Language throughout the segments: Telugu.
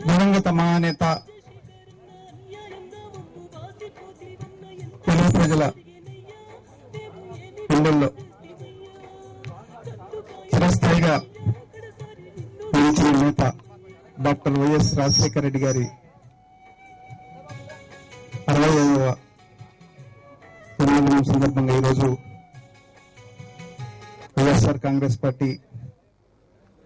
దివంగత మహానేత తెలుగు ప్రజల గుండెల్లో చిరస్థాయిగా నిలిచిన నేత డాక్టర్ వైఎస్ రాజశేఖర రెడ్డి గారి 65వ జన్మదినం సందర్భంగా ఈరోజు వైఎస్ఆర్ కాంగ్రెస్ పార్టీ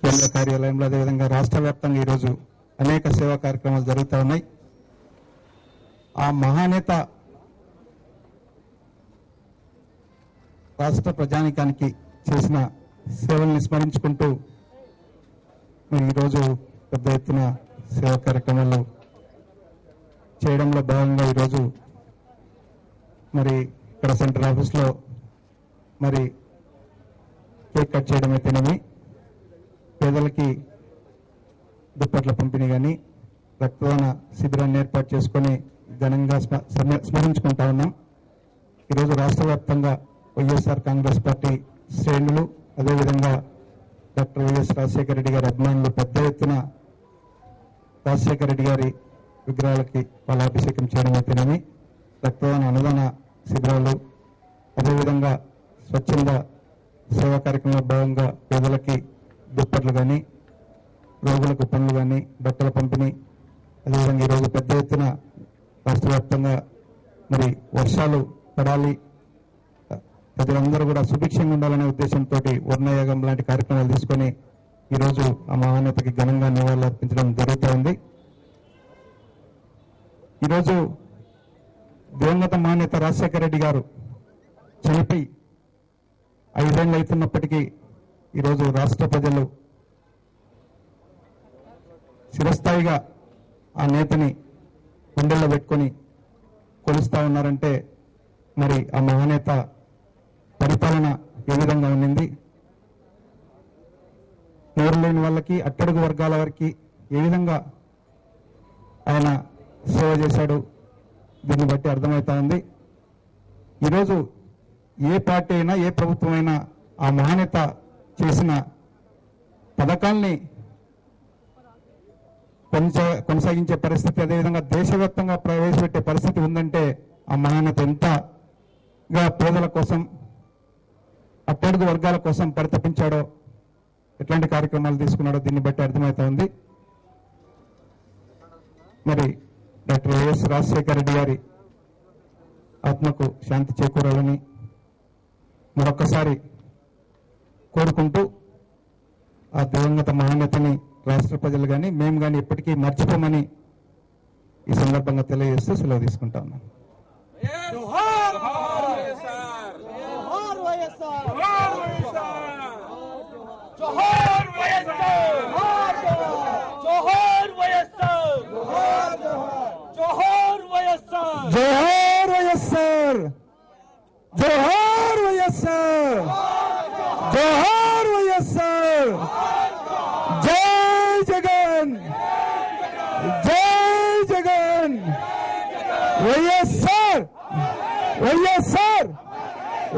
కేంద్ర కార్యాలయంలో అదేవిధంగా రాష్ట్ర వ్యాప్తంగా ఈరోజు అనేక సేవా కార్యక్రమాలు జరుగుతూ ఉన్నాయి. ఆ మహానేత రాష్ట్ర ప్రజానికానికి చేసిన సేవల్ని స్మరించుకుంటూ మరి ఈరోజు పెద్ద ఎత్తున సేవా కార్యక్రమాలు చేయడంలో భాగంగా ఈరోజు మరి ఇక్కడ సెంట్రల్ ఆఫీస్లో మరి కేక్ కట్ చేయడం అయితేనేమి, పేదలకి దుప్పట్ల పంపిణీ కానీ రక్తదాన శిబిరాన్ని ఏర్పాటు చేసుకుని ఘనంగా స్మరించుకుంటా ఉన్నాం. ఈరోజు రాష్ట్ర వ్యాప్తంగా వైఎస్ఆర్ కాంగ్రెస్ పార్టీ శ్రేణులు అదేవిధంగా డాక్టర్ వైఎస్ రాజశేఖర రెడ్డి గారి అభిమానులు పెద్ద ఎత్తున రాజశేఖర రెడ్డి గారి విగ్రహాలకి పాలాభిషేకం చేయడం అయితేనేమి, రక్తదాన అనుదాన శిబిరాలు అదేవిధంగా స్వచ్ఛంద సేవా కార్యక్రమంలో భాగంగా పేదలకి దుప్పట్లు కానీ రోగులకు పనులు కానీ బట్టల పంపిణీ అదేవిధంగా ఈరోజు పెద్ద ఎత్తున రాష్ట్ర వ్యాప్తంగా మరి వర్షాలు పడాలి, ప్రజలందరూ కూడా సుభిక్షంగా ఉండాలనే ఉద్దేశంతో వర్ణయాగం లాంటి కార్యక్రమాలు తీసుకొని ఈరోజు ఆ మహానేతకి ఘనంగా నివాళులు అర్పించడం జరుగుతూ ఉంది. ఈరోజు దివంగత మహానేత రాజశేఖర రెడ్డి గారు చనిపోయి 5 ఏళ్ళు అవుతున్నప్పటికీ ఈరోజు రాష్ట్ర ప్రజలు చిరస్థాయిగా ఆ నేతని గుండెల్లో పెట్టుకొని కొలుస్తా ఉన్నారంటే మరి ఆ మహానేత పరిపాలన ఏ విధంగా ఉండింది, నోరు లేని వాళ్ళకి అట్టడుగు వర్గాల వారికి ఏ విధంగా ఆయన సేవ చేశాడు, దీన్ని బట్టి అర్థమవుతా ఉంది. ఈరోజు ఏ పార్టీ అయినా ఏ ప్రభుత్వం అయినా ఆ మహానేత చేసిన పథకాల్ని కొనసాగించే పరిస్థితి అదేవిధంగా దేశవ్యాప్తంగా ప్రవేశపెట్టే పరిస్థితి ఉందంటే ఆ మహానేత ఎంతగా పేదల కోసం అట్టడుగు వర్గాల కోసం పరితపించాడో, ఎట్లాంటి కార్యక్రమాలు తీసుకున్నాడో దీన్ని బట్టి అర్థమవుతా ఉంది. మరి డాక్టర్ వైఎస్ రాజశేఖర రెడ్డి గారి ఆత్మకు శాంతి చేకూరాలని మరొకసారి కోరుకుంటూ ఆ దివంగత మహానేతని రాష్ట్ర ప్రజలు కానీ మేము కానీ ఎప్పటికీ మర్చిపోమని ఈ సందర్భంగా తెలియజేస్తూ సెలవు తీసుకుంటా ఉన్నాను. జోహార్ వైఎస్ఆర్, జోహార్ వైఎస్ఆర్, జోహార్ వైఎస్ఆర్, జై జగన్, జై జగన్, వైఎస్ఆర్, వైఎస్ఆర్,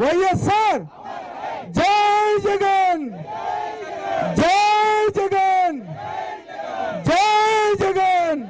వైఎస్ఆర్, జై జగన్, జై జగన్, జై జగన్.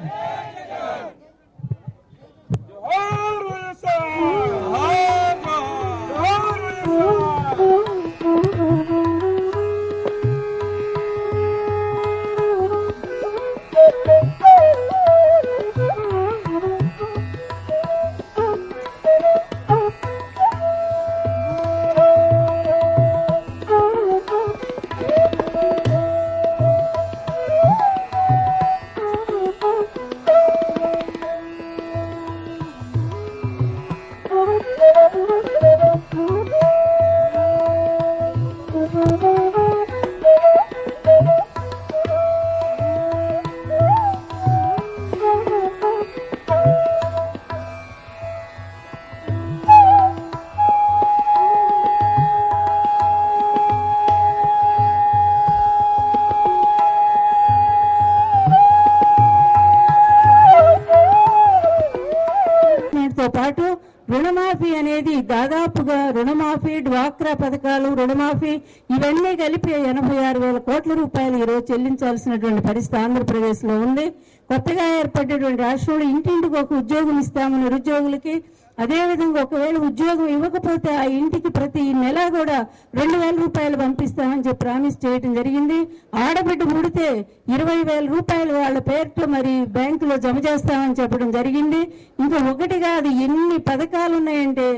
దాదాపుగా రుణమాఫీ, డ్వాక్రా పథకాలు, రుణమాఫీ ఇవన్నీ కలిపి 86,000 కోట్ల రూపాయలు ఈరోజు చెల్లించాల్సినటువంటి పరిస్థితి ఆంధ్రప్రదేశ్లో ఉంది. కొత్తగా ఏర్పడేటువంటి రాష్ట్రంలో ఇంటింటికి ఒక ఉద్యోగం ఇస్తామని నిరుద్యోగులకి, అదేవిధంగా ఒకవేళ ఉద్యోగం ఇవ్వకపోతే ఆ ఇంటికి ప్రతి నెల కూడా 2,000 రూపాయలు పంపిస్తామని చెప్పి ప్రామిస్ చేయడం జరిగింది. ఆడబిడ్డ పుడితే 20,000 రూపాయలు వాళ్ళ పేరుతో మరి బ్యాంకులో జమ చేస్తామని చెప్పడం జరిగింది. ఇంకా ఒకటి కాదు, ఎన్ని పథకాలు ఉన్నాయంటే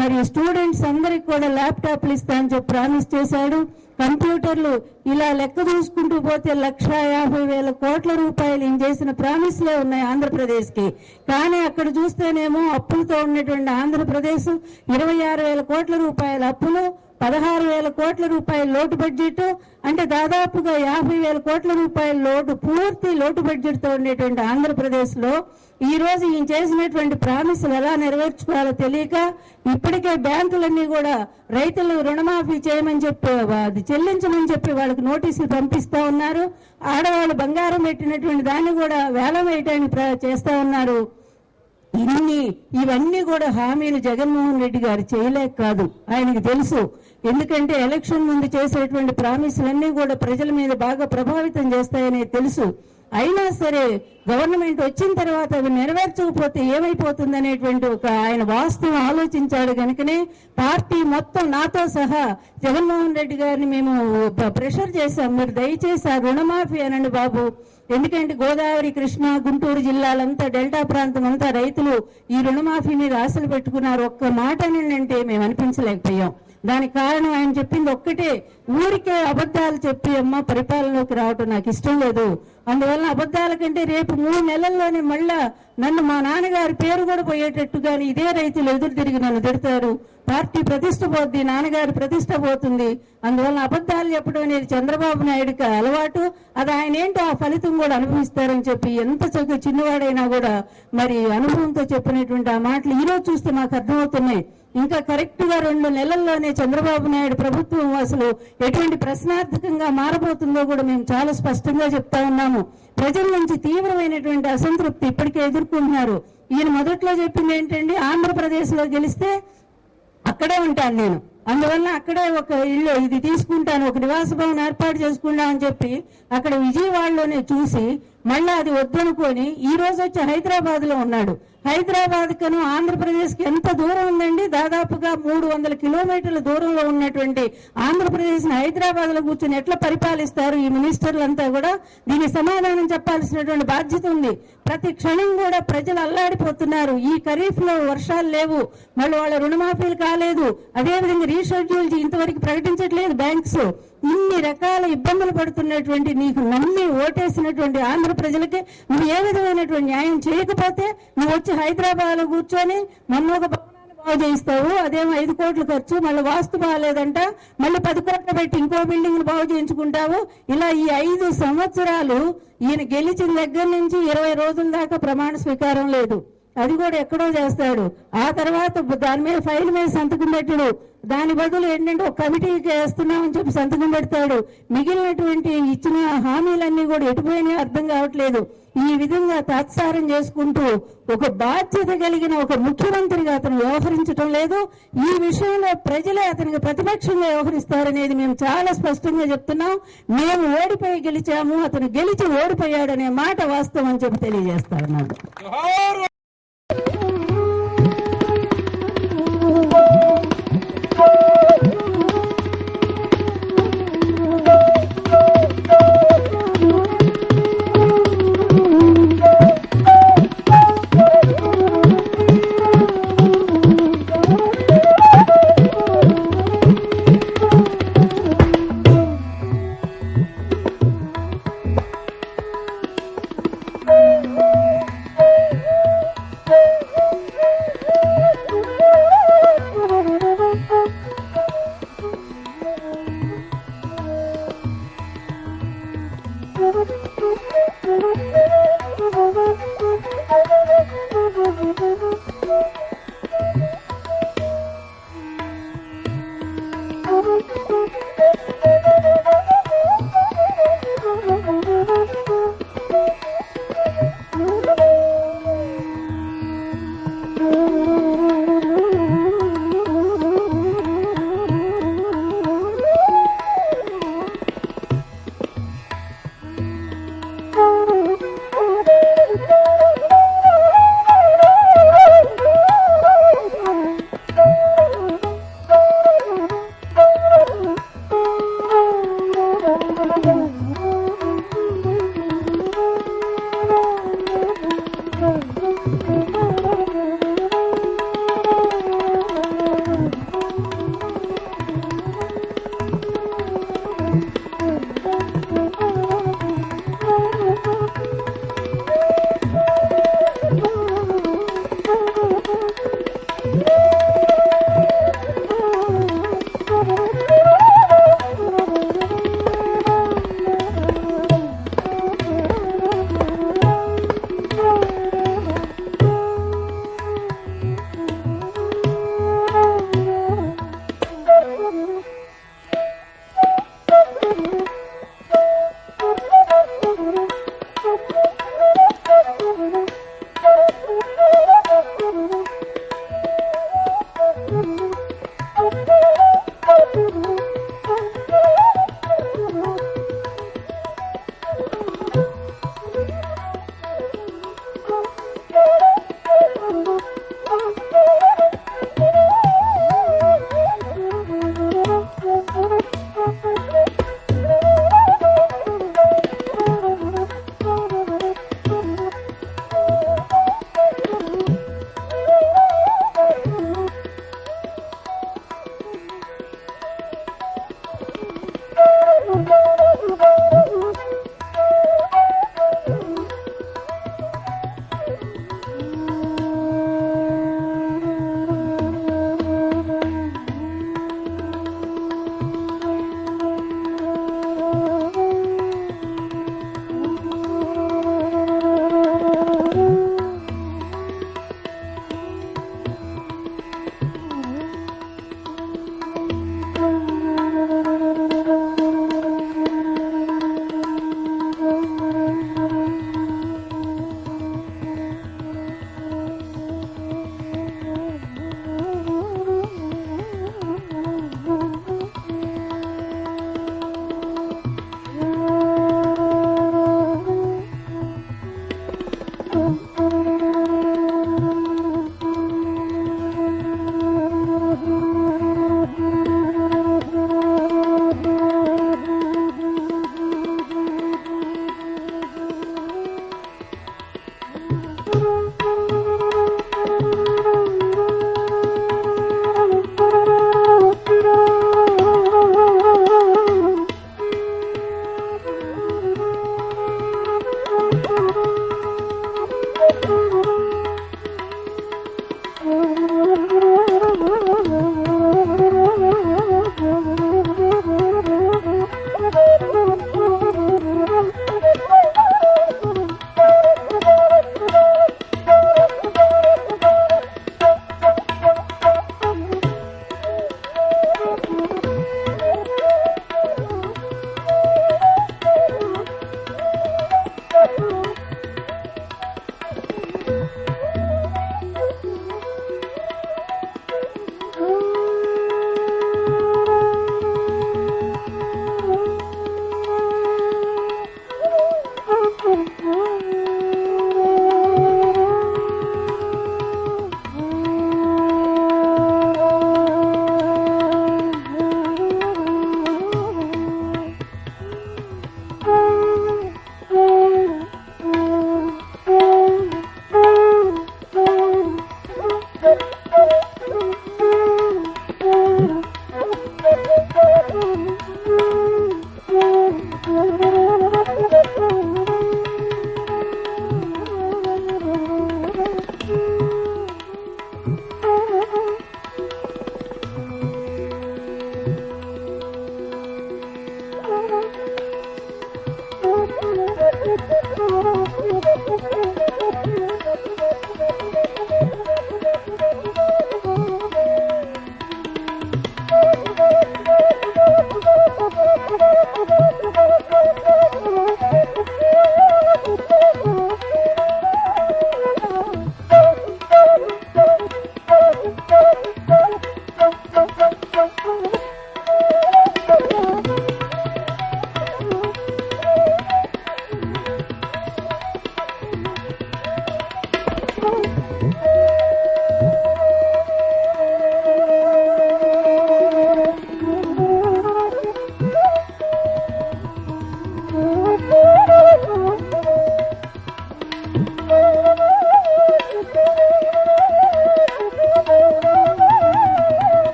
మరి స్టూడెంట్స్ అందరికి కూడా ల్యాప్టాప్లు ఇస్తామని చెప్పి ప్రామిస్ చేశాడు. కంప్యూటర్లు ఇలా లెక్క చూసుకుంటూ పోతే 1,50,000 కోట్ల రూపాయలు ఈయన చేసిన ప్రామిస్లే ఉన్నాయి ఆంధ్రప్రదేశ్ కి. కానీ అక్కడ చూస్తేనేమో అప్పులతో ఉన్నటువంటి ఆంధ్రప్రదేశ్ 26,000 కోట్ల రూపాయల అప్పులు, 16,000 కోట్ల రూపాయల లోటు బడ్జెట్, అంటే దాదాపుగా 50,000 కోట్ల రూపాయల లోటు, పూర్తి లోటు బడ్జెట్ తో ఉండేటువంటి ఆంధ్రప్రదేశ్ లో ఈ రోజు ఈయన చేసినటువంటి ప్రామిసులు ఎలా నెరవేర్చుకోవాలో తెలియక ఇప్పటికే బ్యాంకులన్నీ కూడా రైతులు రుణమాఫీ చేయమని చెప్పి, అది చెల్లించమని చెప్పి వాళ్ళకి నోటీసులు పంపిస్తా ఉన్నారు. ఆడవాళ్ళు బంగారం పెట్టినటువంటి దాన్ని కూడా వేలం వేయటానికి చేస్తా ఉన్నారు. ఇవన్నీ కూడా హామీలు జగన్మోహన్ రెడ్డి గారు చేయలేక కాదు, ఆయనకు తెలుసు. ఎందుకంటే ఎలక్షన్ ముందు చేసేటువంటి ప్రామిసులన్నీ కూడా ప్రజల మీద బాగా ప్రభావితం చేస్తాయని తెలుసు. అయినా సరే గవర్నమెంట్ వచ్చిన తర్వాత అవి నెరవేర్చకపోతే ఏమైపోతుంది అనేటువంటి ఒక ఆయన వాస్తవం ఆలోచించాడు. కనుకనే పార్టీ మొత్తం నాతో సహా జగన్మోహన్ రెడ్డి గారిని మేము ప్రెషర్ చేశాం, మీరు దయచేసి ఆ రుణమాఫీ అనండి బాబు. ఎందుకంటే గోదావరి, కృష్ణా, గుంటూరు జిల్లాలంతా, డెల్టా ప్రాంతం అంతా రైతులు ఈ రుణమాఫీ మీద ఆశలు పెట్టుకున్నారు. ఒక్క మాట అంటే మేము అనిపించలేకపోయాం. దానికి కారణం ఆయన చెప్పింది ఒక్కటే, ఊరికే అబద్ధాలు చెప్పి అమ్మ పరిపాలనలోకి రావటం నాకు ఇష్టం లేదు. అందువల్ల అబద్ధాల కంటే రేపు 3 నెలల్లోనే మళ్ళా నన్ను మా నాన్నగారి పేరు కూడా పోయేటట్టుగాని ఇదే రైతులు ఎదురు తిరిగి నన్ను తిడతారు, పార్టీ ప్రతిష్ట పోద్ది, నాన్నగారి ప్రతిష్ట పోతుంది. అందువల్ల అబద్ధాలు చెప్పడం అనేది చంద్రబాబు నాయుడుకి అలవాటు. అది ఆయన ఏంటో ఆ ఫలితం కూడా అనుభవిస్తారని చెప్పి ఎంత చిన్నవాడైనా కూడా మరి అనుభవంతో చెప్పినటువంటి ఆ మాటలు ఈ రోజు చూస్తే మాకు అర్థమవుతున్నాయి. ఇంకా కరెక్ట్ గా 2 నెలల్లోనే చంద్రబాబు నాయుడు ప్రభుత్వం అసలు ఎటువంటి ప్రశ్నార్థకంగా మారబోతుందో కూడా మేము చాలా స్పష్టంగా చెప్తా ఉన్నాము. ప్రజల నుంచి తీవ్రమైనటువంటి అసంతృప్తి ఇప్పటికే ఎదుర్కొంటున్నారు. ఈయన మొదట్లో చెప్పింది ఏంటండి, ఆంధ్రప్రదేశ్ లో గెలిస్తే అక్కడే ఉంటాను నేను, అందువల్ల అక్కడే ఒక ఇల్లు ఇది తీసుకుంటాను, ఒక నివాస భవనం ఏర్పాటు చేసుకుంటామని చెప్పి అక్కడ విజయవాడలోనే చూసి మళ్ళీ అది వద్దనుకొని ఈ రోజు వచ్చి హైదరాబాద్ లో ఉన్నాడు. హైదరాబాద్ కను ఆంధ్రప్రదేశ్ కి ఎంత దూరం ఉందండి? దాదాపుగా 300 కిలోమీటర్ల దూరంలో ఉన్నటువంటి ఆంధ్రప్రదేశ్ ని హైదరాబాద్ లో కూర్చొని ఎట్లా పరిపాలిస్తారు ఈ మినిస్టర్లంతా కూడా? దీనికి సమాధానం చెప్పాల్సినటువంటి బాధ్యత ఉంది. ప్రతి క్షణం కూడా ప్రజలు అల్లాడిపోతున్నారు. ఈ ఖరీఫ్ లో వర్షాలు లేవు, మళ్ళీ వాళ్ళ రుణమాఫీలు కాలేదు, అదేవిధంగా రీషెడ్యూల్ ఇంతవరకు ప్రకటించట్లేదు బ్యాంక్స్. ఇన్ని రకాల ఇబ్బందులు పడుతున్నటువంటి నీకు నమ్మి ఓటేసినటువంటి ఆంధ్ర ప్రజలకి నువ్వు ఏ విధమైనటువంటి న్యాయం చేయకపోతే నువ్వు వచ్చి హైదరాబాద్ లో కూర్చొని మొన్న ఒక భవనాన్ని బాగు చేయిస్తావు, అదేమో 5 కోట్లు ఖర్చు, మళ్ళీ వాస్తు బాగాలేదంట, మళ్ళీ 10 కోట్లు పెట్టి ఇంకో బిల్డింగ్ బాగు చేయించుకుంటావు. ఇలా ఈ 5 సంవత్సరాలు ఈయన గెలిచిన దగ్గర నుంచి 20 రోజుల దాకా ప్రమాణ స్వీకారం లేదు, అది కూడా ఎక్కడో చేస్తాడు. ఆ తర్వాత దాని మీద ఫైల్ మీద సంతకం పెట్టడు, దాని బదులు ఏంటంటే ఒక కమిటీకి వేస్తున్నామని చెప్పి సంతకం పెడతాడు. మిగిలినటువంటి ఇచ్చిన హామీలన్నీ కూడా ఎటుపోయినా అర్థం కావట్లేదు. ఈ విధంగా తాత్సారం చేసుకుంటూ ఒక బాధ్యత కలిగిన ఒక ముఖ్యమంత్రిగా అతను వ్యవహరించడం లేదు. ఈ విషయంలో ప్రజలే అతనికి ప్రతిపక్షంగా వ్యవహరిస్తారనేది మేము చాలా స్పష్టంగా చెప్తున్నాం. మేము ఓడిపోయి గెలిచాము, అతను గెలిచి ఓడిపోయాడనే మాట వాస్తవం అని చెప్పి తెలియజేస్తా ఉన్నాడు.